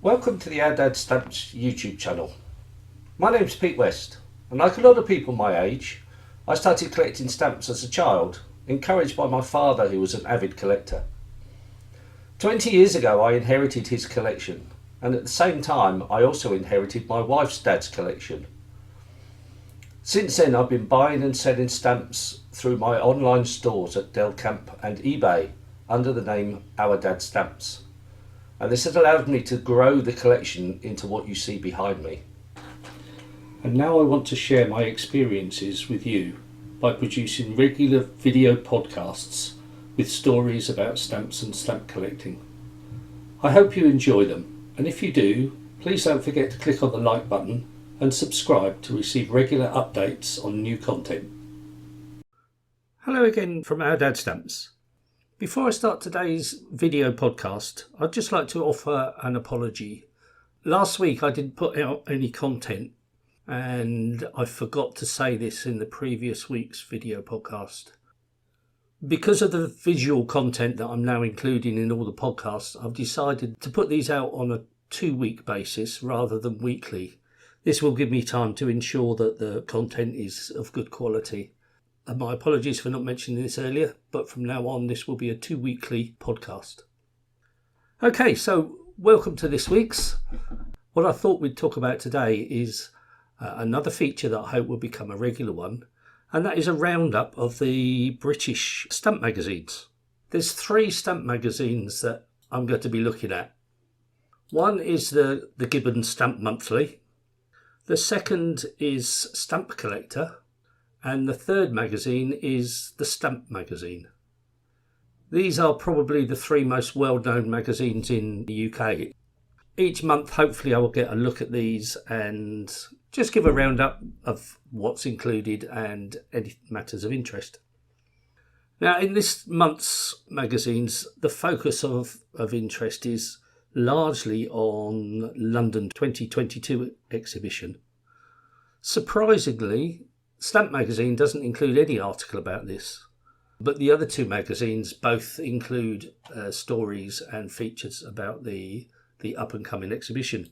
Welcome to the Ourdadsstamps YouTube channel. My name's Pete West, and like a lot of people my age, I started collecting stamps as a child, encouraged by my father who was an avid collector. 20 years ago I inherited his collection, and at the same time I also inherited my wife's dad's collection. Since then I've been buying and selling stamps through my online stores at Delcamp and eBay under the name Ourdadsstamps. And this has allowed me to grow the collection into what you see behind me. And now I want to share my experiences with you by producing regular video podcasts with stories about stamps and stamp collecting. I hope you enjoy them, and if you do, please don't forget to click on the like button and subscribe to receive regular updates on new content. Hello again from Ourdadsstamps. Before I start today's video podcast, I'd just like to offer an apology. Last week I didn't put out any content, and I forgot to say this in the previous week's video podcast. Because of the visual content that I'm now including in all the podcasts, I've decided to put these out on a 2-week basis rather than weekly. This will give me time to ensure that the content is of good quality. And my apologies for not mentioning this earlier, but from now on this will be a 2-weekly podcast. Okay, so welcome to this week's. What I thought we'd talk about today is another feature that I hope will become a regular one, and that is a roundup of the British stamp magazines. There's 3 stamp magazines that I'm going to be looking at. One is the Gibbons Stamp Monthly. The second is Stamp Collector. And the third magazine is the Stamp magazine. These are probably the 3 most well-known magazines in the UK. Each month, hopefully, I will get a look at these and just give a roundup of what's included and any matters of interest. Now, in this month's magazines, the focus of interest is largely on London 2022 exhibition. Surprisingly, Stamp magazine doesn't include any article about this, but the other 2 magazines both include stories and features about the up-and-coming exhibition.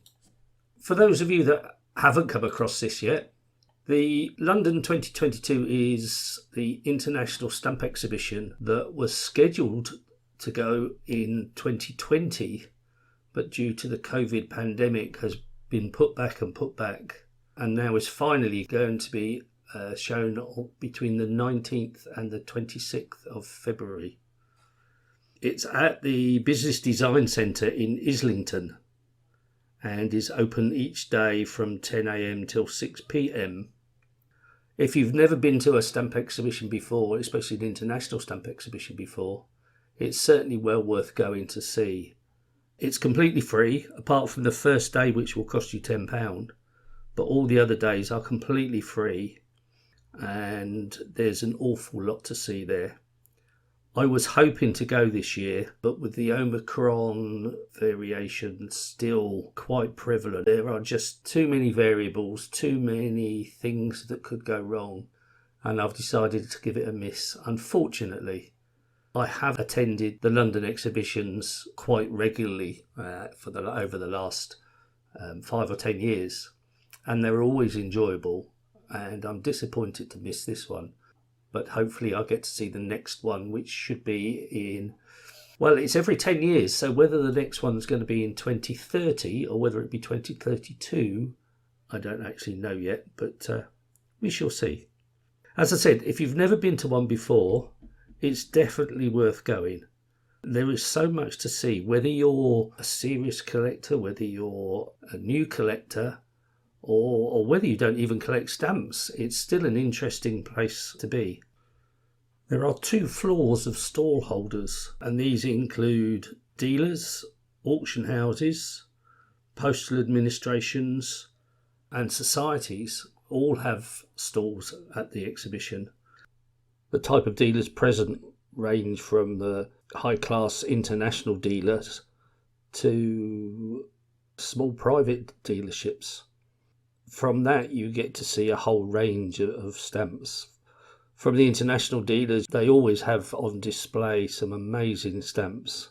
For those of you that haven't come across this yet, the London 2022 is the international stamp exhibition that was scheduled to go in 2020, but due to the COVID pandemic has been put back, and now is finally going to be shown between the 19th and the 26th of February. It's at the Business Design Centre in Islington and is open each day from 10 a.m. till 6 p.m. If you've never been to a stamp exhibition before, especially an international stamp exhibition before, it's certainly well worth going to see. It's completely free, apart from the first day, which will cost you £10, but all the other days are completely free. And there's an awful lot to see there. I was hoping to go this year, but with the Omicron variation still quite prevalent, there are just too many variables, too many things that could go wrong, and I've decided to give it a miss. Unfortunately, I have attended the London exhibitions quite regularly over the last 5 or 10 years, and they're always enjoyable. And I'm disappointed to miss this one, but hopefully I'll get to see the next one, which should be it's every 10 years, so whether the next one's going to be in 2030 or whether it be 2032, I don't actually know yet, but we shall see. As I said, if you've never been to one before, it's definitely worth going. There is so much to see, whether you're a serious collector, whether you're a new collector, or whether you don't even collect stamps, it's still an interesting place to be. There are 2 floors of stall holders, and these include dealers, auction houses, postal administrations and societies. All have stalls at the exhibition. The type of dealers present range from the high-class international dealers to small private dealerships. From that, you get to see a whole range of stamps. From the international dealers, they always have on display some amazing stamps.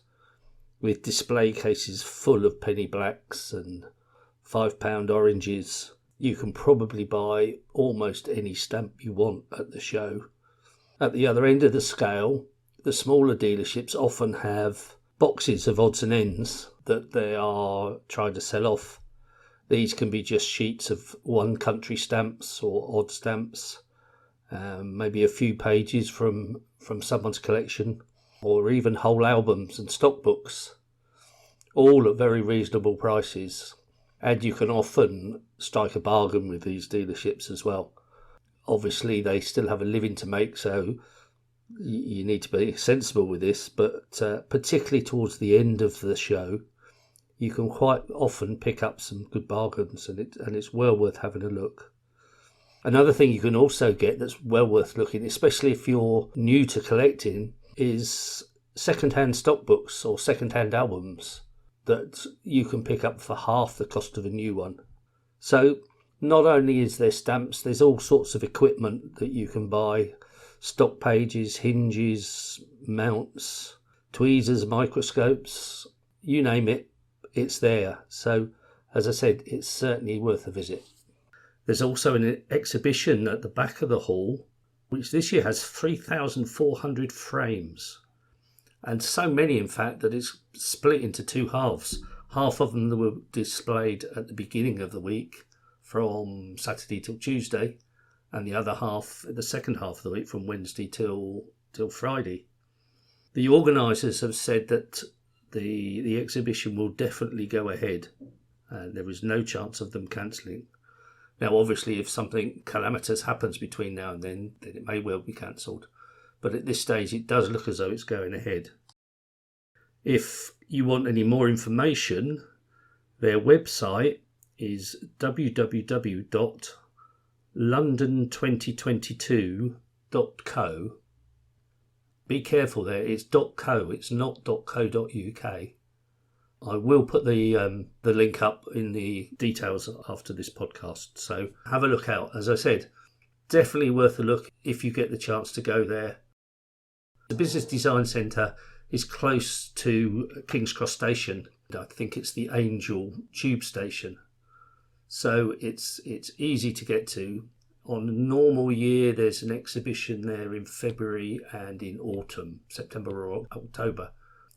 with display cases full of penny blacks and £5 oranges. You can probably buy almost any stamp you want at the show. At the other end of the scale, the smaller dealerships often have boxes of odds and ends that they are trying to sell off. These can be just sheets of one country stamps or odd stamps, maybe a few pages from someone's collection, or even whole albums and stock books, all at very reasonable prices. And you can often strike a bargain with these dealerships as well. Obviously, they still have a living to make, so you need to be sensible with this, but particularly towards the end of the show, you can quite often pick up some good bargains, and it's well worth having a look. Another thing you can also get that's well worth looking, especially if you're new to collecting, is second-hand stock books or second-hand albums that you can pick up for half the cost of a new one. So not only is there stamps, there's all sorts of equipment that you can buy: stock pages, hinges, mounts, tweezers, microscopes, you name it, it's there. So, as I said, it's certainly worth a visit. There's also an exhibition at the back of the hall, which this year has 3,400 frames. And so many, in fact, that it's split into two halves. Half of them were displayed at the beginning of the week from Saturday till Tuesday, and the other half, the second half of the week, from Wednesday till Friday. The organisers have said that the exhibition will definitely go ahead, and there is no chance of them cancelling. Now, obviously, if something calamitous happens between now and then it may well be cancelled. But at this stage, it does look as though it's going ahead. If you want any more information, their website is www.london2022.co. Be careful there, it's .co, it's not .co.uk. I will put the link up in the details after this podcast, so have a look out. As I said, definitely worth a look if you get the chance to go there. The Business Design Centre is close to King's Cross Station. I think it's the Angel tube station. So it's easy to get to. On a normal year, there's an exhibition there in February and in autumn, September or October.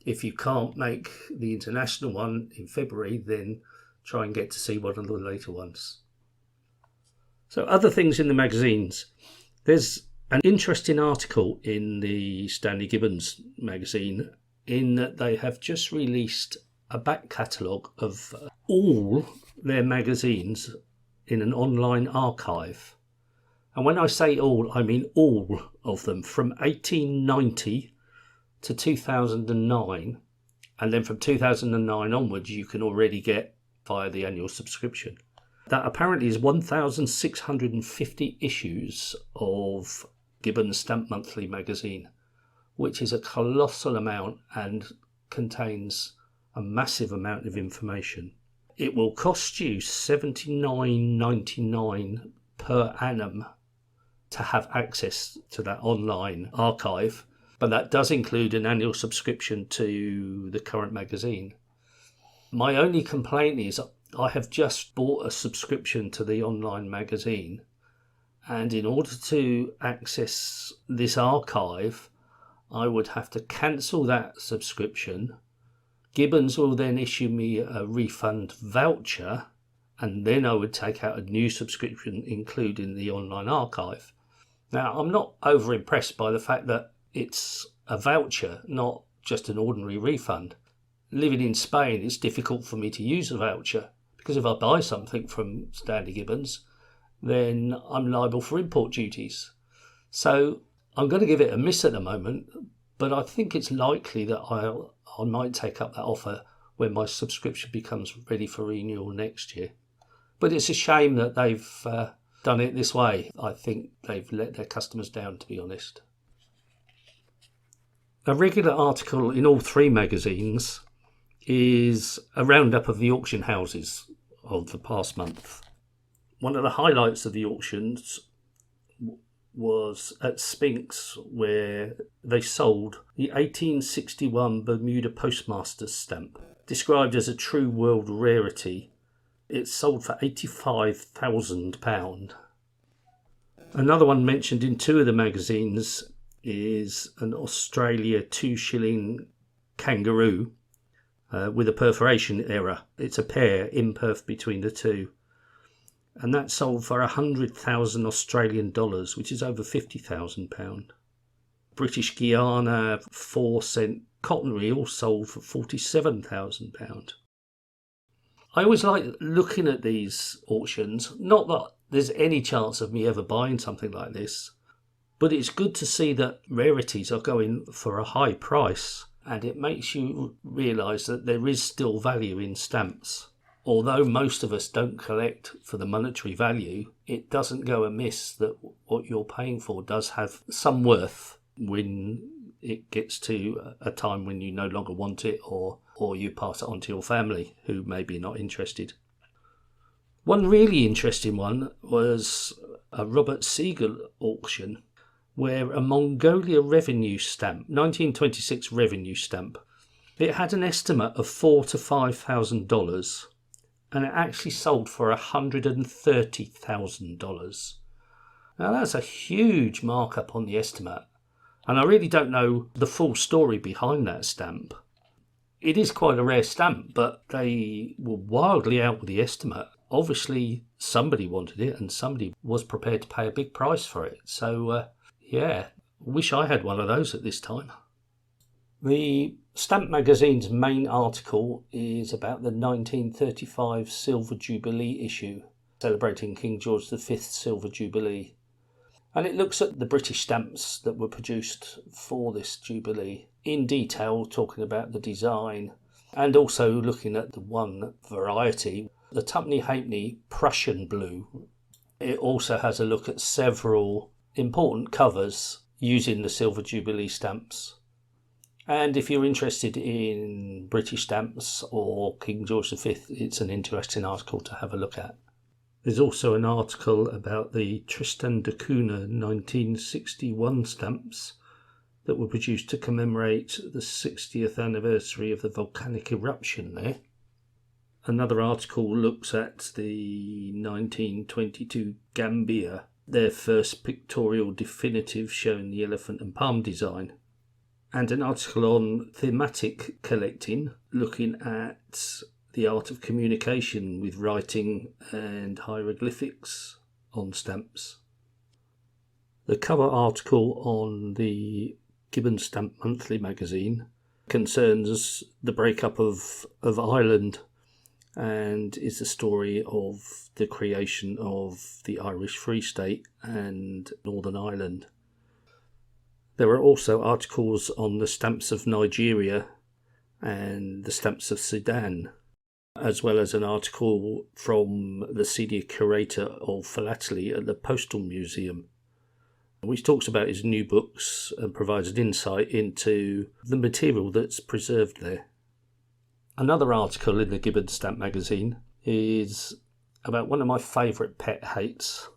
If you can't make the international one in February, then try and get to see one of the later ones. So other things in the magazines. There's an interesting article in the Stanley Gibbons magazine in that they have just released a back catalogue of all their magazines in an online archive. And when I say all, I mean all of them from 1890 to 2009. And then from 2009 onwards, you can already get via the annual subscription. That apparently is 1,650 issues of Gibbons Stamp Monthly magazine, which is a colossal amount and contains a massive amount of information. It will cost you $79.99 per annum to have access to that online archive, but that does include an annual subscription to the current magazine. My only complaint is I have just bought a subscription to the online magazine, and in order to access this archive, I would have to cancel that subscription. Gibbons will then issue me a refund voucher, and then I would take out a new subscription including the online archive. Now, I'm not over impressed by the fact that it's a voucher, not just an ordinary refund. Living in Spain, it's difficult for me to use a voucher because if I buy something from Stanley Gibbons, then I'm liable for import duties. So I'm going to give it a miss at the moment, but I think it's likely that I might take up that offer when my subscription becomes ready for renewal next year. But it's a shame that they've done it this way. I think they've let their customers down, to be honest. A regular article in all three magazines is a roundup of the auction houses of the past month. One of the highlights of the auctions was at Spinks, where they sold the 1861 Bermuda Postmaster's stamp. Described as a true world rarity, it sold for £85,000. Another one mentioned in two of the magazines is an Australia 2-shilling kangaroo with a perforation error. It's a pair, imperf between the two. And that sold for 100,000 Australian dollars, which is over £50,000. British Guiana 4-cent cotton reel sold for £47,000. I always like looking at these auctions, not that there's any chance of me ever buying something like this, but it's good to see that rarities are going for a high price, and it makes you realise that there is still value in stamps. Although most of us don't collect for the monetary value, it doesn't go amiss that what you're paying for does have some worth when it gets to a time when you no longer want it, or you pass it on to your family who may be not interested. One really interesting one was a Robert Siegel auction where a Mongolia revenue stamp, 1926 revenue stamp, it had an estimate of $4,000 to $5,000 and it actually sold for $130,000. Now that's a huge markup on the estimate, and I really don't know the full story behind that stamp. It is quite a rare stamp, but they were wildly out with the estimate. Obviously somebody wanted it and somebody was prepared to pay a big price for it. So wish I had one of those at this time. The Stamp magazine's main article is about the 1935 Silver Jubilee issue, celebrating King George V's Silver Jubilee. And it looks at the British stamps that were produced for this Jubilee in detail, talking about the design and also looking at the one variety, the Tuppenny Halfpenny Prussian Blue. It also has a look at several important covers using the Silver Jubilee stamps. And if you're interested in British stamps or King George V, it's an interesting article to have a look at. There's also an article about the Tristan da Cunha 1961 stamps that were produced to commemorate the 60th anniversary of the volcanic eruption there. Another article looks at the 1922 Gambia, their first pictorial definitive showing the elephant and palm design. And an article on thematic collecting, looking at the art of communication with writing and hieroglyphics on stamps. The cover article on the Gibbons Stamp Monthly magazine concerns the breakup of Ireland and is the story of the creation of the Irish Free State and Northern Ireland. There are also articles on the stamps of Nigeria and the stamps of Sudan, as well as an article from the senior curator of philately at the Postal Museum, which talks about his new books and provides an insight into the material that's preserved there. Another article in the Gibbons Stamp magazine is about one of my favourite pet hates.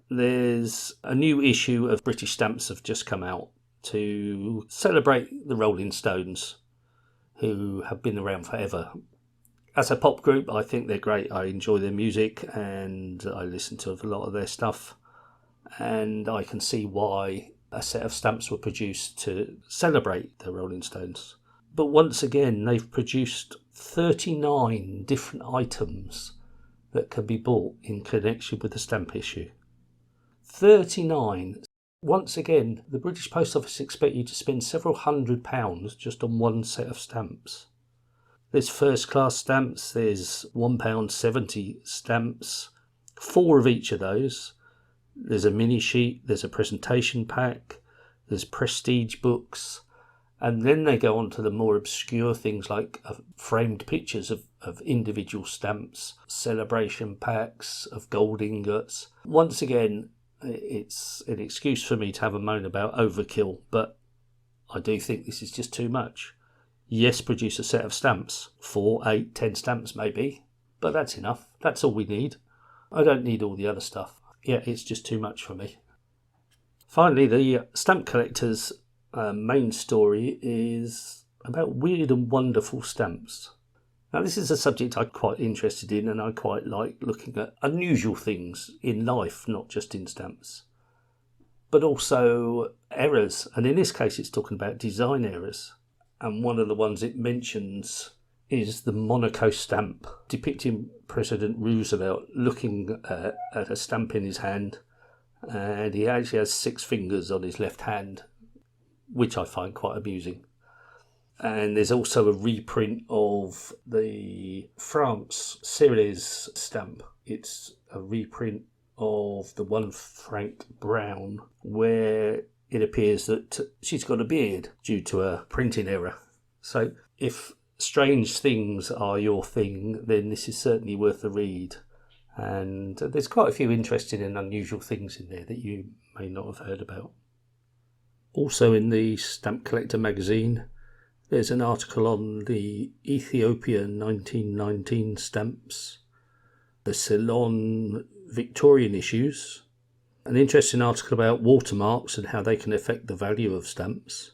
There's a new issue of British Stamps have just come out to celebrate the Rolling Stones, who have been around forever. As a pop group, I think they're great. I enjoy their music and I listen to a lot of their stuff. And I can see why a set of stamps were produced to celebrate the Rolling Stones. But once again, they've produced 39 different items that can be bought in connection with the stamp issue. 39. Once again, the British Post Office expect you to spend several £100 just on one set of stamps. There's first class stamps, there's £1.70 stamps, 4 of each of those. There's a mini sheet, there's a presentation pack, there's prestige books, and then they go on to the more obscure things like framed pictures of individual stamps, celebration packs of gold ingots. Once again, it's an excuse for me to have a moan about overkill, but I do think this is just too much. Yes, produce a set of stamps, 4, 8, 10 stamps maybe, but that's enough. That's all we need. I don't need all the other stuff. Yeah, it's just too much for me. Finally, the stamp collector's main story is about weird and wonderful stamps. Now, this is a subject I'm quite interested in, and I quite like looking at unusual things in life, not just in stamps, but also errors. And in this case, it's talking about design errors. And one of the ones it mentions is the Monaco stamp, depicting President Roosevelt looking at a stamp in his hand, and he actually has 6 fingers on his left hand, which I find quite amusing. And there's also a reprint of the France Ceres stamp. It's a reprint of the 1 franc brown, where it appears that she's got a beard due to a printing error. So if strange things are your thing, then this is certainly worth a read. And there's quite a few interesting and unusual things in there that you may not have heard about. Also in the Stamp Collector magazine, there's an article on the Ethiopia 1919 stamps, the Ceylon Victorian issues, an interesting article about watermarks and how they can affect the value of stamps,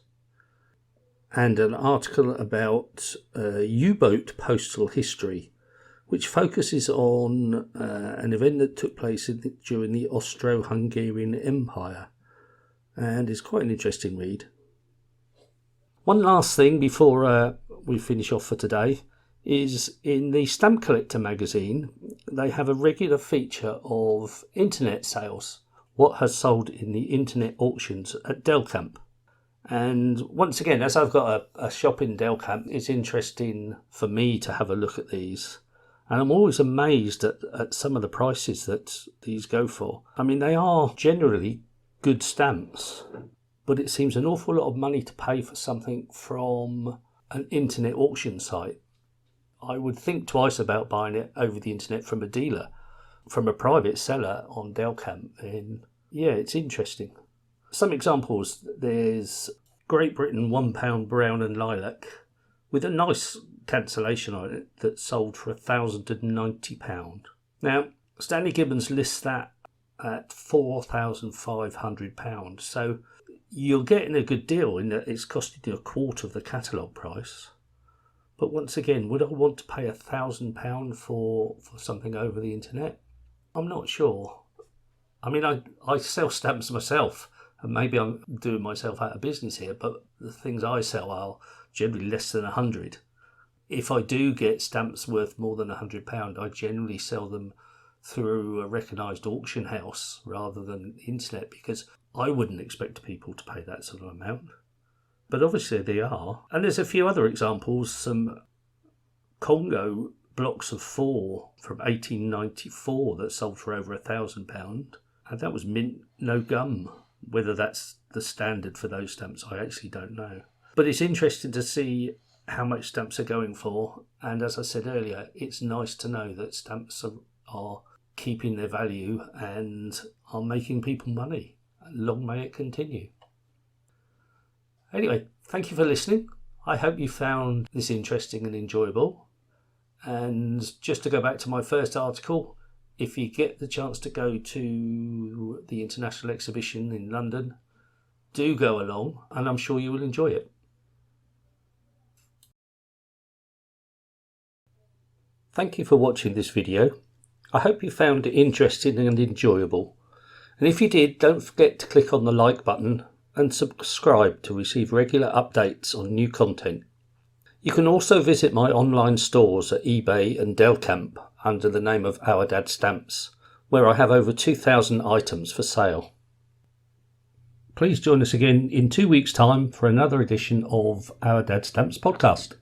and an article about U-boat postal history, which focuses on an event that took place during the Austro-Hungarian Empire, and is quite an interesting read. One last thing before we finish off for today is in the Stamp Collector magazine, they have a regular feature of internet sales, what has sold in the internet auctions at Delcamp. And once again, as I've got a shop in Delcamp, it's interesting for me to have a look at these. And I'm always amazed at some of the prices that these go for. I mean, they are generally good stamps, but it seems an awful lot of money to pay for something from an internet auction site. I would think twice about buying it over the internet from a dealer, from a private seller on Delcamp. And yeah, it's interesting. Some examples: there's Great Britain £1 brown and lilac with a nice cancellation on it that sold for £1,090. Now, Stanley Gibbons lists that at £4,500. So you're getting a good deal in that it's costing you a quarter of the catalogue price. But once again, would I want to pay £1,000 for something over the internet? I'm not sure. I mean, I sell stamps myself, and maybe I'm doing myself out of business here, but the things I sell are generally less than 100. If I do get stamps worth more than £100, I generally sell them through a recognised auction house rather than the internet, because I wouldn't expect people to pay that sort of amount. But obviously they are. And there's a few other examples, some Congo blocks of 4 from 1894 that sold for over £1,000, and that was mint, no gum. Whether that's the standard for those stamps, I actually don't know. But it's interesting to see how much stamps are going for, and as I said earlier, it's nice to know that stamps are keeping their value and are making people money. Long may it continue. Anyway, thank you for listening. I hope you found this interesting and enjoyable. And just to go back to my first article, if you get the chance to go to the International Exhibition in London, do go along, and I'm sure you will enjoy it. Thank you for watching this video. I hope you found it interesting and enjoyable. And if you did, don't forget to click on the like button and subscribe to receive regular updates on new content. You can also visit my online stores at eBay and Delcamp under the name of Ourdadsstamps, where I have over 2,000 items for sale. Please join us again in 2 weeks' time for another edition of Ourdadsstamps podcast.